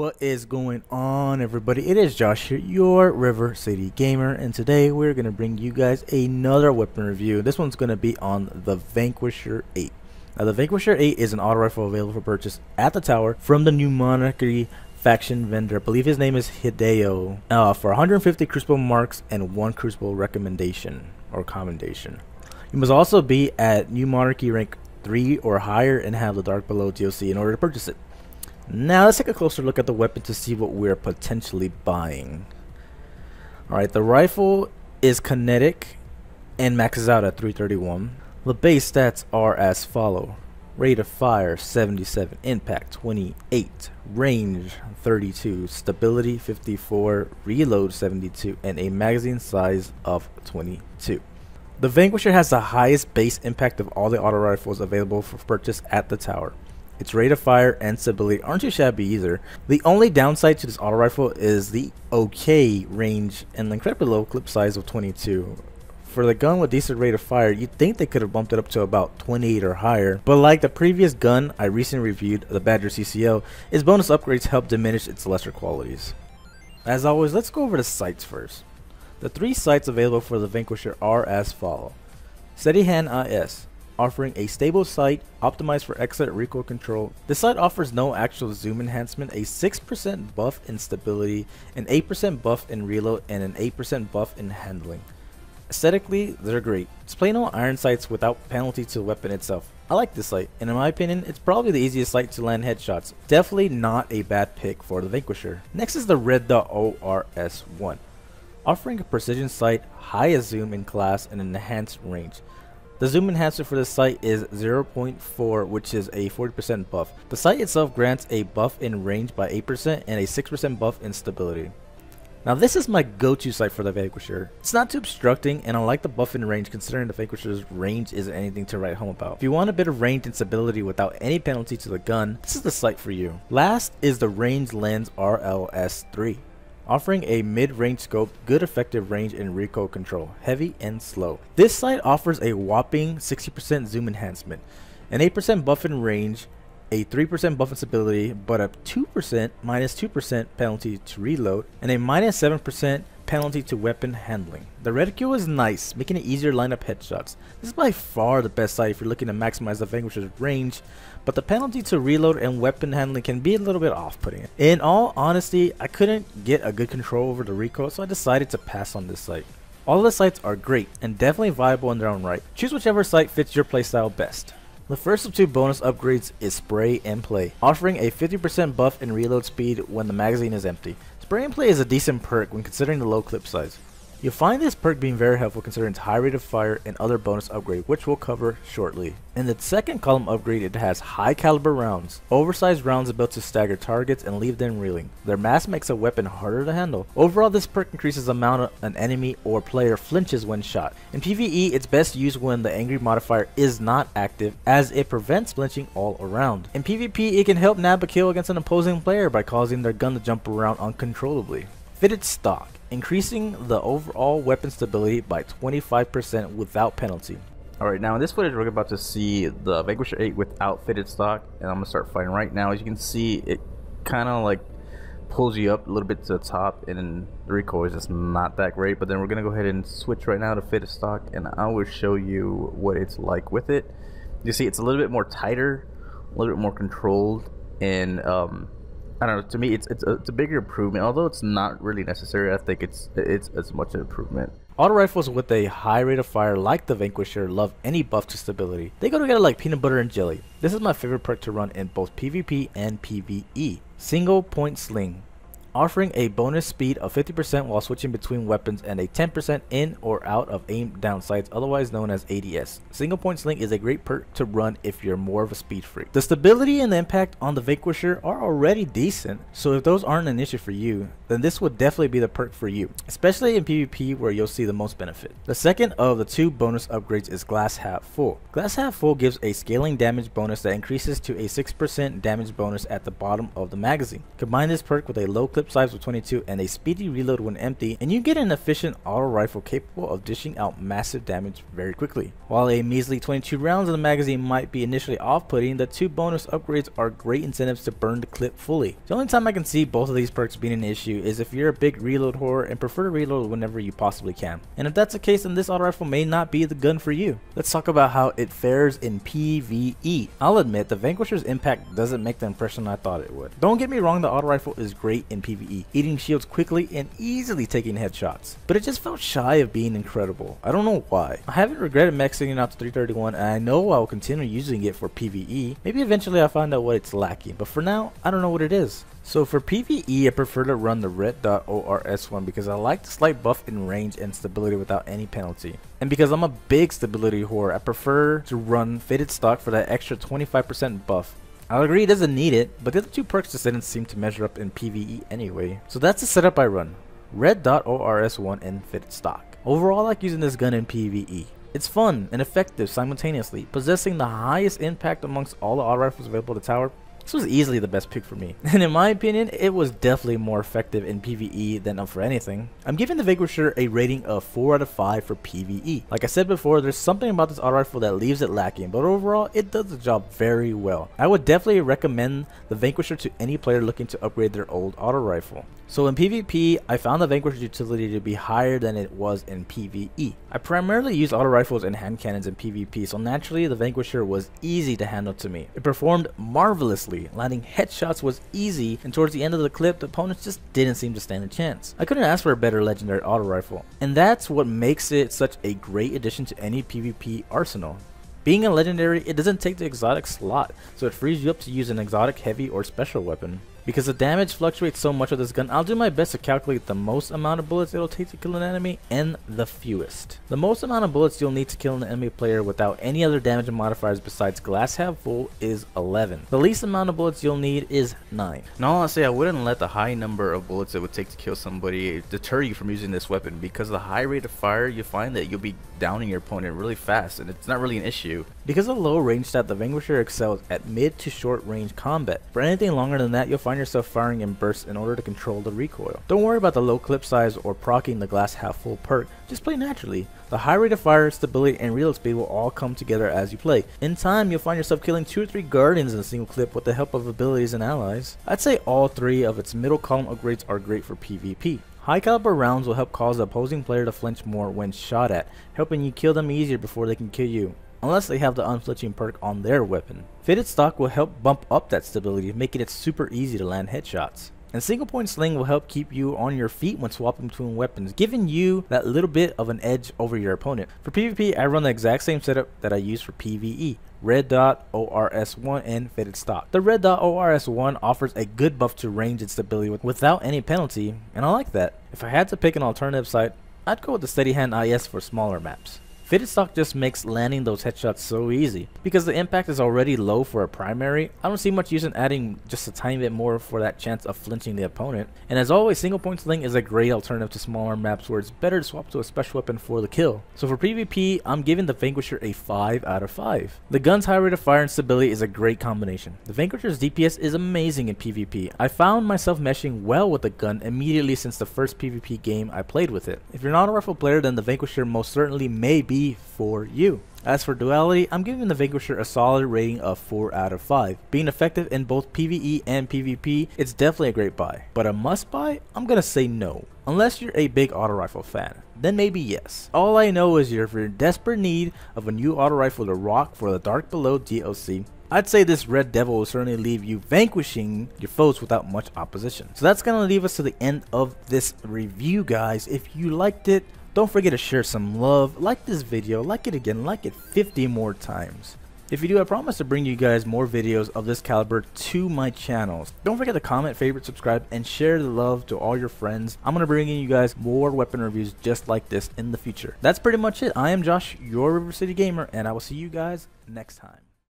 What is going on, everybody? It is Josh here, your River City Gamer, and today we're going to bring you guys another weapon review. This one's going to be on the Vanquisher VIII. Now, the Vanquisher VIII is an auto rifle available for purchase at the tower from the New Monarchy faction vendor. I believe his name is Hideo, for 150 crucible marks and 1 crucible recommendation or commendation. You must also be at New Monarchy rank 3 or higher and have the Dark Below DLC in order to purchase it. Now let's take a closer look at the weapon to see what we're potentially buying. Alright, the rifle is kinetic and maxes out at 331. The base stats are as follow: rate of fire 77, impact 28, range 32, stability 54, reload 72, and a magazine size of 22. The Vanquisher has the highest base impact of all the auto rifles available for purchase at the tower. Its rate of fire and stability aren't too shabby either. The only downside to this auto rifle is the okay range and the incredibly low clip size of 22. For the gun with decent rate of fire, you'd think they could have bumped it up to about 28 or higher, but like the previous gun I recently reviewed, the Badger CCL, its bonus upgrades help diminish its lesser qualities. As always, let's go over the sights first. The 3 sights available for the Vanquisher are as follow: Steady Hand IS, offering a stable sight optimized for excellent recoil control. This sight offers no actual zoom enhancement, a 6% buff in stability, an 8% buff in reload, and an 8% buff in handling. Aesthetically, they're great. It's plain old iron sights without penalty to the weapon itself. I like this sight, and in my opinion, it's probably the easiest sight to land headshots. Definitely not a bad pick for the Vanquisher. Next is the Red Dot ORS-1, offering a precision sight, highest zoom in class, and an enhanced range. The zoom enhancer for this sight is 0.4, which is a 40% buff. The sight itself grants a buff in range by 8% and a 6% buff in stability. Now this is my go-to sight for the Vanquisher. It's not too obstructing, and I like the buff in range considering the Vanquisher's range isn't anything to write home about. If you want a bit of range and stability without any penalty to the gun, this is the sight for you. Last is the Range Lens RLS-3. Offering a mid-range scope, good effective range and recoil control, heavy and slow. This sight offers a whopping 60% zoom enhancement, an 8% buff in range, a 3% buff in stability, but a 2% minus 2% penalty to reload, and a minus 7% penalty to weapon handling. The reticule is nice, making it easier to line up headshots. This is by far the best sight if you're looking to maximize the Vanquisher's range, but the penalty to reload and weapon handling can be a little bit off-putting. In all honesty, I couldn't get a good control over the recoil, so I decided to pass on this sight. All of the sights are great and definitely viable in their own right. Choose whichever sight fits your playstyle best. The first of 2 bonus upgrades is Spray and Play, offering a 50% buff in reload speed when the magazine is empty. Spray and Play is a decent perk when considering the low clip size. You'll find this perk being very helpful considering its high rate of fire and other bonus upgrade, which we'll cover shortly. In the second column upgrade, it has high caliber rounds, oversized rounds built to stagger targets and leave them reeling. Their mass makes a weapon harder to handle. Overall, this perk increases the amount an enemy or player flinches when shot. In PvE, it's best used when the angry modifier is not active, as it prevents flinching all around. In PvP, it can help nab a kill against an opposing player by causing their gun to jump around uncontrollably. Fitted stock, increasing the overall weapon stability by 25% without penalty. Alright, now in this footage we're about to see the Vanquisher VIII without fitted stock, and I'm going to start fighting right now. As you can see, it kind of like pulls you up a little bit to the top, and the recoil is just not that great. But then we're going to go ahead and switch right now to fitted stock, and I will show you what it's like with it. You see, it's a little bit more tighter, a little bit more controlled, and I don't know, to me it's a bigger improvement. Although it's not really necessary, I think it's as much an improvement. Auto rifles with a high rate of fire like the Vanquisher love any buff to stability. They go together like peanut butter and jelly. This is my favorite perk to run in both PvP and PvE. Single point sling, offering a bonus speed of 50% while switching between weapons and a 10% in or out of aim down sights, otherwise known as ADS. Single point sling is a great perk to run if you're more of a speed freak. The stability and the impact on the Vanquisher are already decent, so if those aren't an issue for you, then this would definitely be the perk for you, especially in PvP where you'll see the most benefit. The second of the 2 bonus upgrades is Glass Half Full. Glass Half Full gives a scaling damage bonus that increases to a 6% damage bonus at the bottom of the magazine. Combine this perk with a low clip clip size of 22 and a speedy reload when empty, and you get an efficient auto rifle capable of dishing out massive damage very quickly. While a measly 22 rounds in the magazine might be initially off-putting, the 2 bonus upgrades are great incentives to burn the clip fully. The only time I can see both of these perks being an issue is if you're a big reload whore and prefer to reload whenever you possibly can. And if that's the case, then this auto rifle may not be the gun for you. Let's talk about how it fares in PvE. I'll admit, the Vanquisher's impact doesn't make the impression I thought it would. Don't get me wrong, the auto rifle is great in PvE, eating shields quickly and easily taking headshots, but it just felt shy of being incredible. I don't know why. I haven't regretted maxing it out to 331, and I know I'll continue using it for PvE. Maybe eventually I'll find out what it's lacking, but for now, I don't know what it is. So for PvE, I prefer to run the red dot ORS1 because I like the slight buff in range and stability without any penalty. And because I'm a big stability whore, I prefer to run fitted stock for that extra 25% buff. I'll agree it doesn't need it, but the other 2 perks just didn't seem to measure up in PvE anyway. So that's the setup I run. Red dot ORS1 and fitted stock. Overall, I like using this gun in PvE. It's fun and effective simultaneously, possessing the highest impact amongst all the auto rifles available to tower. This was easily the best pick for me, and in my opinion, it was definitely more effective in PvE than for anything. I'm giving the Vanquisher a rating of 4 out of 5 for PvE. Like I said before, there's something about this auto rifle that leaves it lacking, but overall, it does the job very well. I would definitely recommend the Vanquisher to any player looking to upgrade their old auto rifle. So in PvP, I found the Vanquisher's utility to be higher than it was in PvE. I primarily use auto rifles and hand cannons in PvP, so naturally the Vanquisher was easy to handle to me. It performed marvelously, landing headshots was easy, and towards the end of the clip, the opponents just didn't seem to stand a chance. I couldn't ask for a better legendary auto rifle, and that's what makes it such a great addition to any PvP arsenal. Being a legendary, it doesn't take the exotic slot, so it frees you up to use an exotic heavy or special weapon. Because the damage fluctuates so much with this gun, I'll do my best to calculate the most amount of bullets it'll take to kill an enemy and the fewest. The most amount of bullets you'll need to kill an enemy player without any other damage modifiers besides glass half full is 11. The least amount of bullets you'll need is 9. Now honestly, I wouldn't let the high number of bullets it would take to kill somebody deter you from using this weapon, because of the high rate of fire, you find that you'll be downing your opponent really fast, and it's not really an issue. Because of the low range stat, the Vanquisher excels at mid to short range combat. For anything longer than that, you'll find yourself firing in bursts in order to control the recoil. Don't worry about the low clip size or proccing the glass half full perk, just play naturally. The high rate of fire, stability, and reload speed will all come together as you play. In time, you'll find yourself killing 2 or 3 guardians in a single clip with the help of abilities and allies. I'd say all 3 of its middle column upgrades are great for PvP. High caliber rounds will help cause the opposing player to flinch more when shot at, helping you kill them easier before they can kill you, unless they have the unflinching perk on their weapon. Fitted stock will help bump up that stability, making it super easy to land headshots. And single point sling will help keep you on your feet when swapping between weapons, giving you that little bit of an edge over your opponent. For PvP, I run the exact same setup that I use for PvE. Red dot ORS1 and fitted stock. The red dot ORS1 offers a good buff to range and stability without any penalty, and I like that. If I had to pick an alternative sight, I'd go with the steady hand IS for smaller maps. Fitted stock just makes landing those headshots so easy. Because the impact is already low for a primary, I don't see much use in adding just a tiny bit more for that chance of flinching the opponent. And as always, single point sling is a great alternative to smaller maps where it's better to swap to a special weapon for the kill. So for PvP, I'm giving the Vanquisher a 5 out of 5. The gun's high rate of fire and stability is a great combination. The Vanquisher's DPS is amazing in PvP. I found myself meshing well with the gun immediately since the first PvP game I played with it. If you're not a rifle player, then the Vanquisher most certainly may be for you. As for duality, I'm giving the Vanquisher a solid rating of 4 out of 5. Being effective in both PvE and PvP, it's definitely a great buy. But a must buy? I'm gonna say no. Unless you're a big auto rifle fan, then maybe yes. All I know is if you're in desperate need of a new auto rifle to rock for the Dark Below DLC, I'd say this Red Devil will certainly leave you vanquishing your foes without much opposition. So that's gonna leave us to the end of this review, guys. If you liked it, don't forget to share some love, like this video, like it again, like it 50 more times. If you do, I promise to bring you guys more videos of this caliber to my channels. Don't forget to comment, favorite, subscribe, and share the love to all your friends. I'm going to bring you guys more weapon reviews just like this in the future. That's pretty much it. I am Josh, your River City Gamer, and I will see you guys next time.